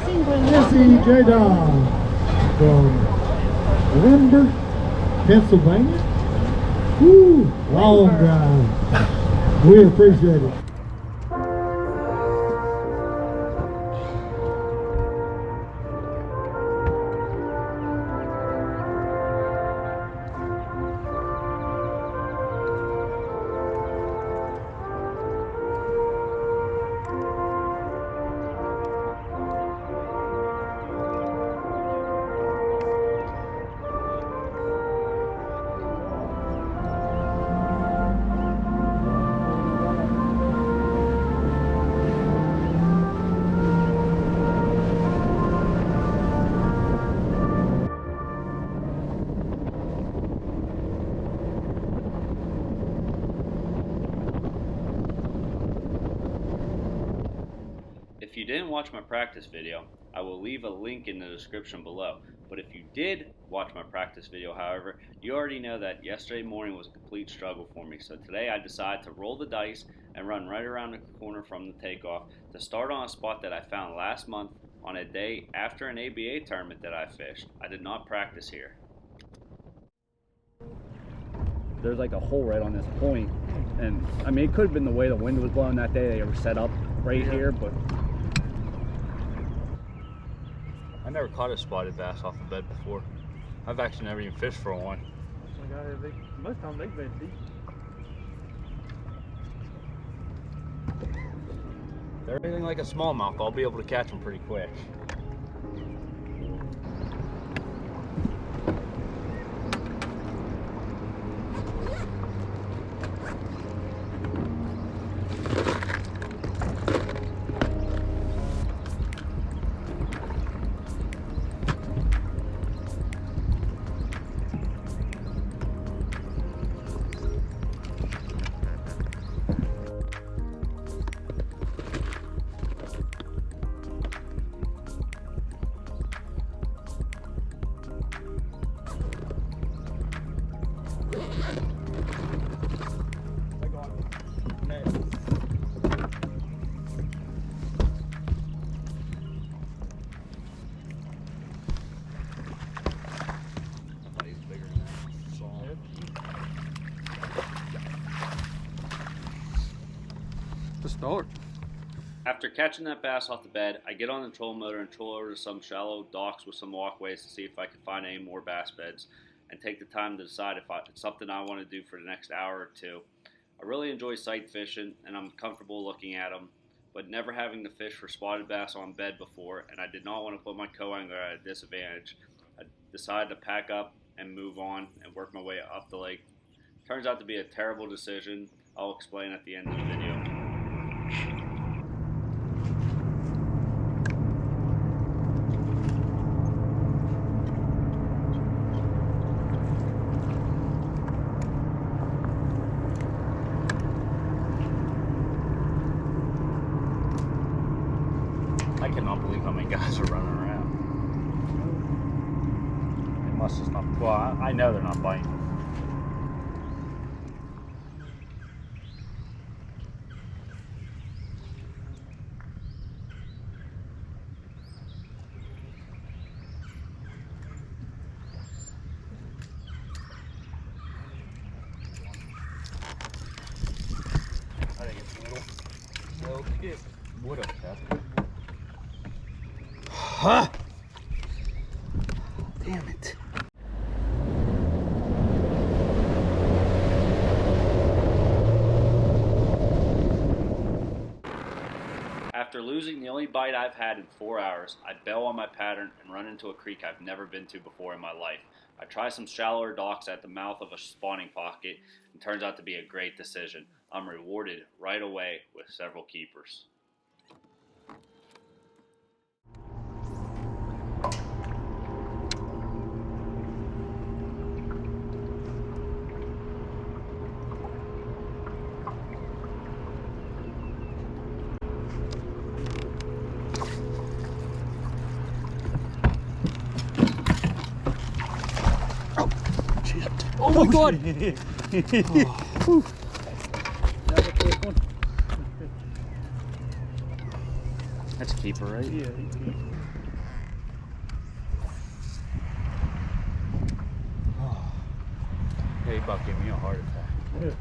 Jesse J. Dog from Lindbergh, Pennsylvania. Woo, long drive. We appreciate it. If you didn't watch my practice video, I will leave a link in the description below. But if you did watch my practice video, however, you already know that yesterday morning was a complete struggle for me. So today I decided to roll the dice and run right around the corner from the takeoff to start on a spot that I found last month on a day after an ABA tournament that I fished. I did not practice here. There's like a hole right on this point, and I mean it could have been the way the wind was blowing that day. They were set up right here, but I never caught a spotted bass off the bed before. I've actually never even fished for one. Oh my God, most times they've been deep. They're anything like a smallmouth, I'll be able to catch them pretty quick. To start. After catching that bass off the bed, I get on the trolling motor and troll over to some shallow docks with some walkways to see if I can find any more bass beds and take the time to decide if it's something I want to do for the next hour or two. I really enjoy sight fishing and I'm comfortable looking at them, but never having to fish for spotted bass on bed before, and I did not want to put my co-angler at a disadvantage. I decided to pack up and move on and work my way up the lake. Turns out to be a terrible decision. I'll explain at the end of the video. I cannot believe how many guys are running around. They must just not, well, I know they're not biting. I think it's little. Well, it would have kept it. Huh? Damn it. After losing the only bite I've had in 4 hours, I bail on my pattern and run into a creek I've never been to before in my life. I try some shallower docks at the mouth of a spawning pocket and turns out to be a great decision. I'm rewarded right away with several keepers. oh my God! Oh. That's a keeper, right? Yeah. Yeah, he about gave me a heart attack. Yeah. It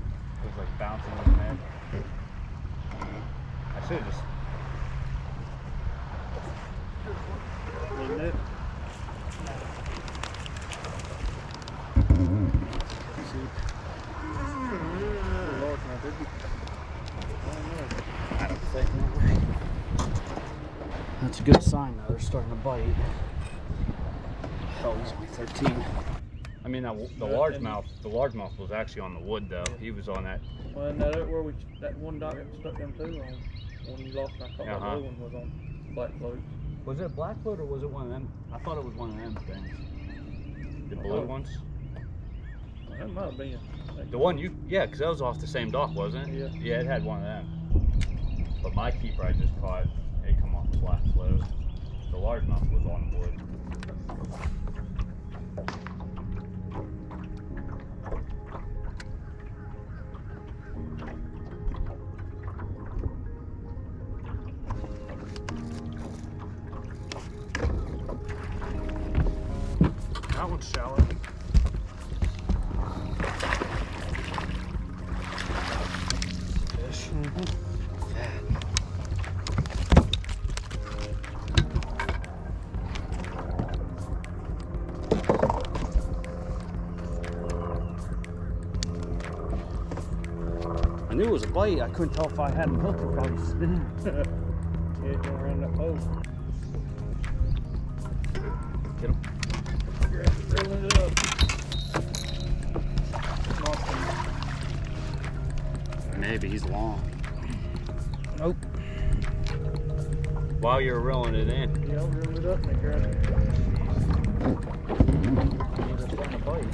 was like bouncing in the net. I should have just. Isn't it? Lord, now, did we? I don't think no. That's a good sign though. They're starting to bite. Hell, he's only 13. I mean, the largemouth was actually on the wood though. He was on that. Well, and that where that one dog got stuck them too on when you lost my call. That other one was on black float. Was it blackfoot or was it one of them? I thought it was one of them things. The blue ones? Well, that might have been. The one yeah, because that was off the same dock, wasn't it? Yeah. Yeah, it had one of them. But my keeper I just caught, it come off the black float. The largemouth was on the wood. That one's shallow. Fish. I knew it was a bite. I couldn't tell if I hadn't hooked or probably spinning. Yeah, going around that pole. Get him. Reeling it up. Maybe he's long. Nope. While you're reeling it in. Yeah, I'll reel it up and grab it. They're starting to bite.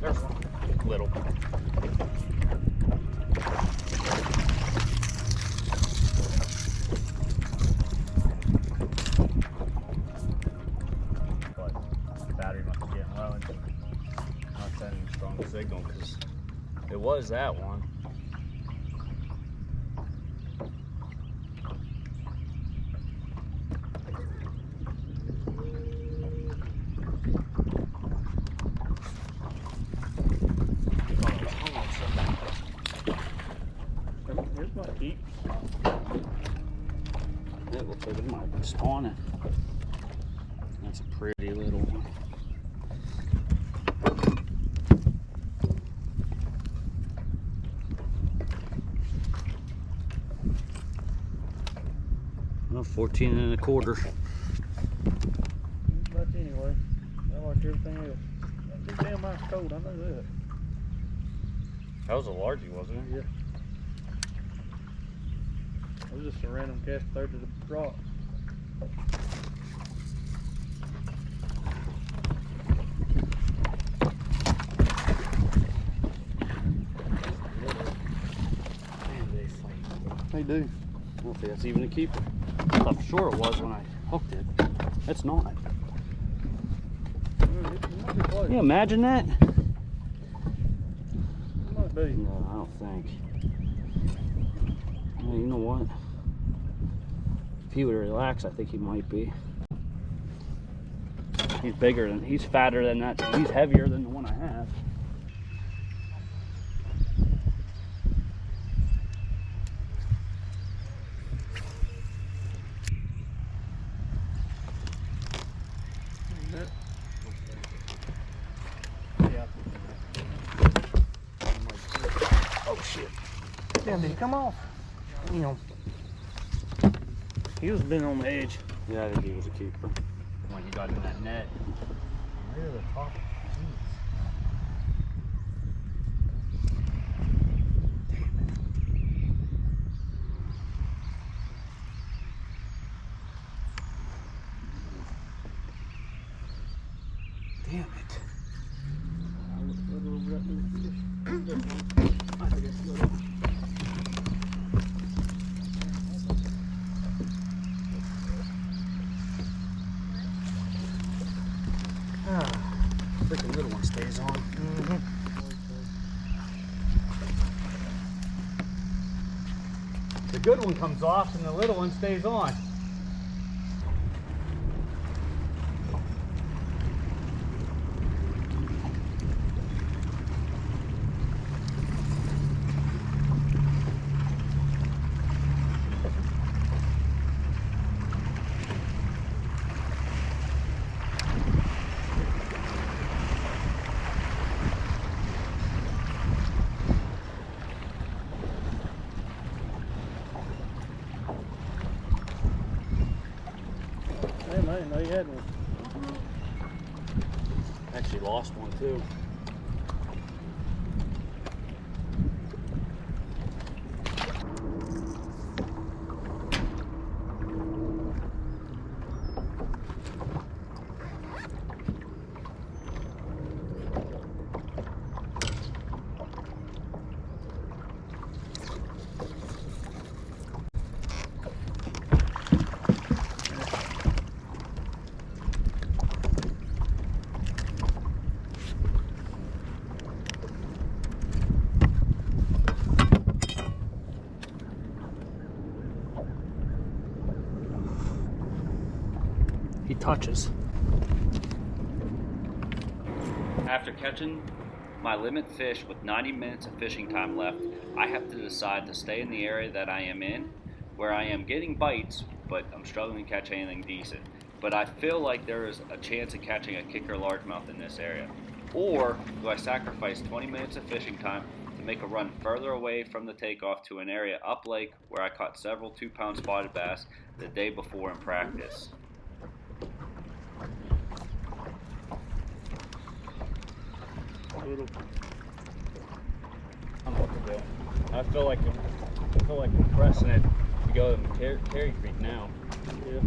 There's one. Little. Signal because it was that one. Here's my keep. It looks like it might be spawning. That's a pretty little one. Well, 14 and a quarter. But anyway, I like everything else. That damn ice cold, I know that. That was a largie, wasn't it? Yeah. It was just a random cast there to the rock. They do. I don't think that's even a keeper. I thought for sure it was when I hooked it. It's not. It might be close. Can you imagine that? It might be. No, I don't think. Yeah, you know what? If he would relax, I think he might be. He's bigger than, he's fatter than that. He's heavier than the one I have. Yeah. Oh shit. Damn, did he come off? You know. He was been on the edge. Yeah, I think he was a keeper. When he got in that net. Right at the top. Damn it. Freaking little one stays on. The good one comes off and the little one stays on. Damn, I didn't know you had one. Actually lost one too. He touches. After catching my limit fish with 90 minutes of fishing time left, I have to decide to stay in the area that I am in, where I am getting bites, but I'm struggling to catch anything decent. But I feel like there is a chance of catching a kicker largemouth in this area. Or do I sacrifice 20 minutes of fishing time to make a run further away from the takeoff to an area up lake where I caught several 2-pound spotted bass the day before in practice? I don't know what to do. I feel like I'm pressing it to go to Carry Creek now. Yeah.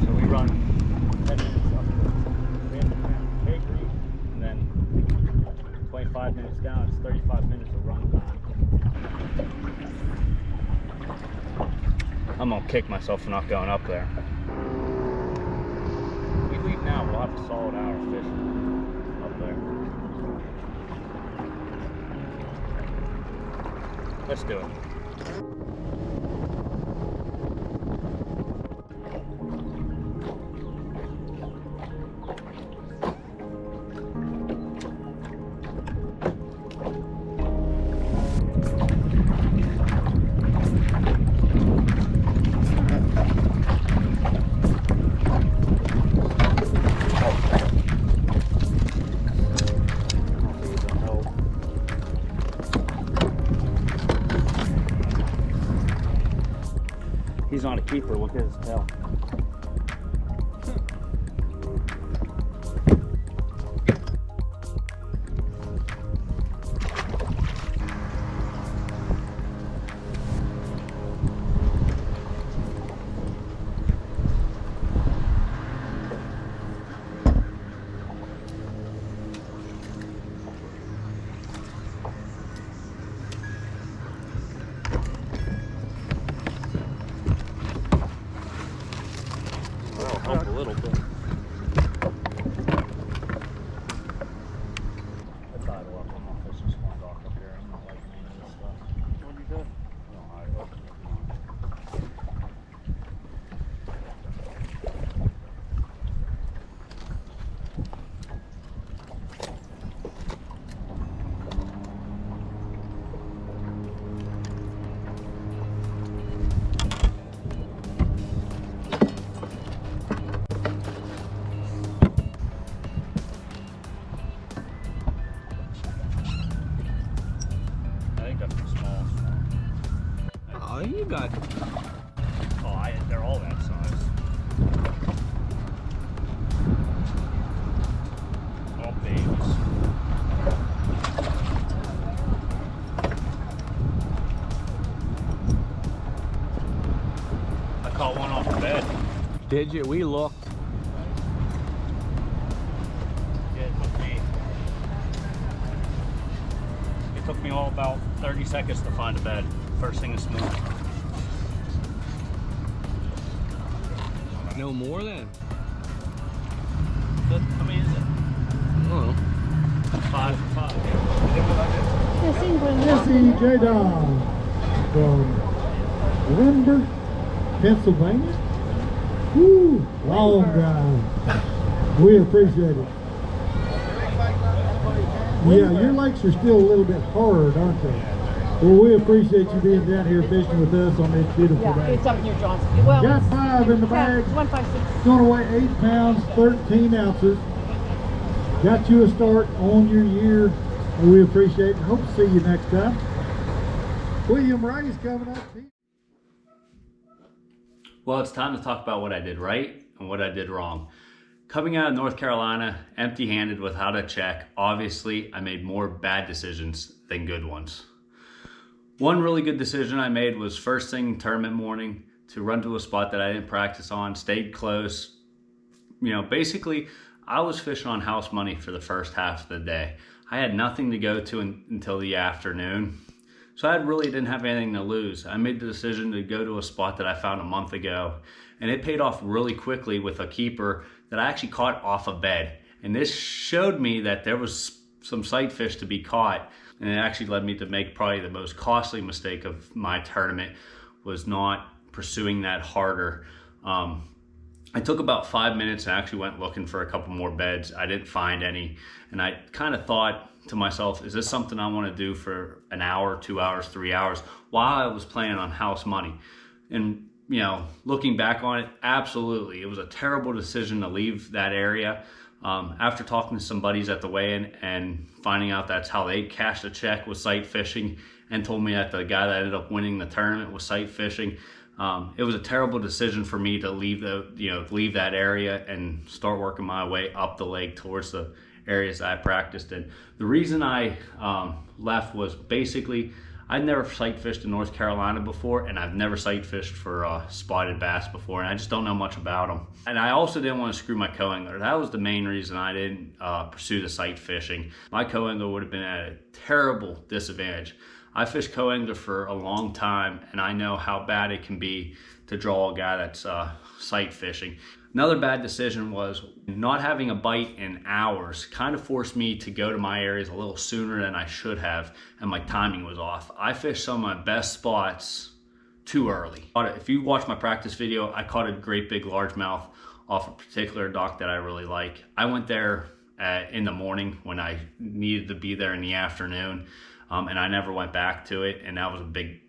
So we run 10 minutes up to Carry Creek, and then 25 minutes down. It's 35 minutes of run time. I'm gonna kick myself for not going up there. We leave now, we'll have a solid hour of fishing up there. Let's do it. He's not a keeper, look at his tail. That'll help a little bit. I tied it up. I'm not fishing small dock up here. I'm not liking any of this stuff. What do you do? I don't hide it up. I think that's the smallest one. Oh, you got. Oh, they're all that size. All babies. Did you? We looked. It took me all about 30 seconds to find a bed. First thing this morning. No more then? How many is it? I don't know. 5 for 5. Jesse J. Don from Lindbergh, Pennsylvania. Woo, long drive. We appreciate it. Yeah, your lakes are still a little bit hard, aren't they? Well, we appreciate you being down here fishing with us on this beautiful day. It's up near Johnson. Well, Got 5 in the bag. 156. It's going to weigh 8 pounds, 13 ounces. Got you a start on your year, and we appreciate it. Hope to see you next time. William Wright's coming up. Well, it's time to talk about what I did right and what I did wrong. Coming out of North Carolina, empty-handed without a check, obviously I made more bad decisions than good ones. One really good decision I made was first thing tournament morning to run to a spot that I didn't practice on, stayed close. You know, basically I was fishing on house money for the first half of the day. I had nothing to go to until the afternoon. So I really didn't have anything to lose. I made the decision to go to a spot that I found a month ago, and it paid off really quickly with a keeper that I actually caught off a bed. And this showed me that there was some sight fish to be caught, and it actually led me to make probably the most costly mistake of my tournament, was not pursuing that harder. I took about 5 minutes and actually went looking for a couple more beds. I didn't find any, and I kind of thought to myself, is this something I want to do for an hour, 2 hours, 3 hours while I was playing on house money? And you know, looking back on it, absolutely, it was a terrible decision to leave that area. After talking to some buddies at the weigh-in and finding out that's how they cashed a check with sight fishing, and told me that the guy that ended up winning the tournament was sight fishing, it was a terrible decision for me to leave that area and start working my way up the lake towards the areas that I practiced in. The reason I left was basically I'd never sight fished in North Carolina before, and I've never sight fished for spotted bass before, and I just don't know much about them. And I also didn't want to screw my co-angler. That was the main reason I didn't pursue the sight fishing. My co-angler would have been at a terrible disadvantage. I fished co-angler for a long time, and I know how bad it can be to draw a guy that's sight fishing. Another bad decision was not having a bite in hours kind of forced me to go to my areas a little sooner than I should have, and my timing was off. I fished some of my best spots too early. If you watch my practice video, I caught a great big largemouth off a particular dock that I really like. I went there in the morning when I needed to be there in the afternoon, and I never went back to it, and that was a big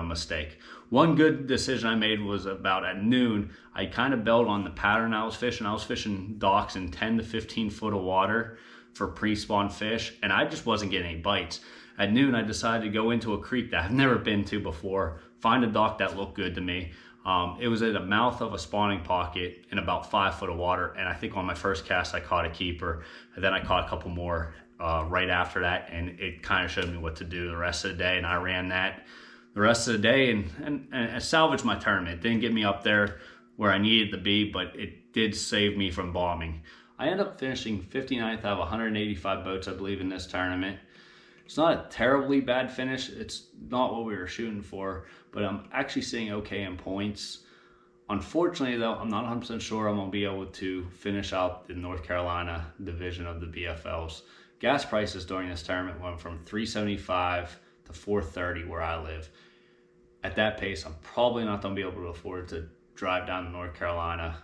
mistake. One good decision I made was about at noon, I kind of bailed on the pattern I was fishing. I was fishing docks in 10 to 15 foot of water for pre-spawn fish, and I just wasn't getting any bites. At noon, I decided to go into a creek that I've never been to before, find a dock that looked good to me. It was at the mouth of a spawning pocket in about 5 foot of water, and I think on my first cast I caught a keeper, and then I caught a couple more right after that, and it kind of showed me what to do the rest of the day, and I ran that the rest of the day and salvaged my tournament. It didn't get me up there where I needed to be, but it did save me from bombing. I ended up finishing 59th out of 185 boats, I believe, in this tournament. It's not a terribly bad finish. It's not what we were shooting for, but I'm actually sitting okay in points. Unfortunately, though, I'm not 100% sure I'm going to be able to finish out the North Carolina division of the BFLs. Gas prices during this tournament went from $3.75 to $4.30 where I live. At that pace, I'm probably not going to be able to afford to drive down to North Carolina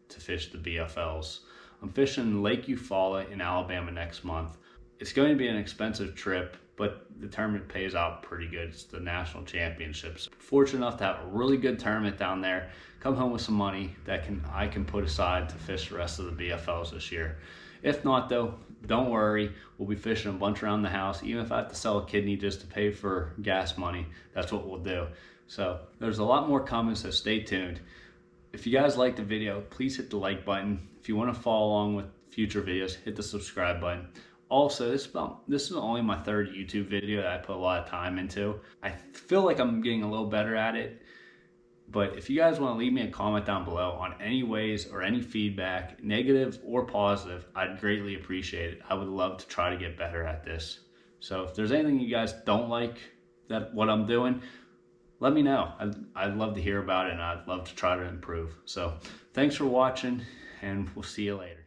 to fish the BFLs. I'm fishing Lake Eufaula in Alabama next month. It's going to be an expensive trip, but the tournament pays out pretty good. It's the national championships. Fortunate enough to have a really good tournament down there, come home with some money that I can put aside to fish the rest of the BFLs this year. If not though, don't worry, we'll be fishing a bunch around the house. Even if I have to sell a kidney just to pay for gas money, that's what we'll do. So there's a lot more coming, so stay tuned. If you guys liked the video, please hit the like button. If you want to follow along with future videos, hit the subscribe button. Also, this is only my third YouTube video that I put a lot of time into. I feel like I'm getting a little better at it. But if you guys want to leave me a comment down below on any ways or any feedback, negative or positive, I'd greatly appreciate it. I would love to try to get better at this. So if there's anything you guys don't like what I'm doing, let me know. I'd love to hear about it, and I'd love to try to improve. So thanks for watching, and we'll see you later.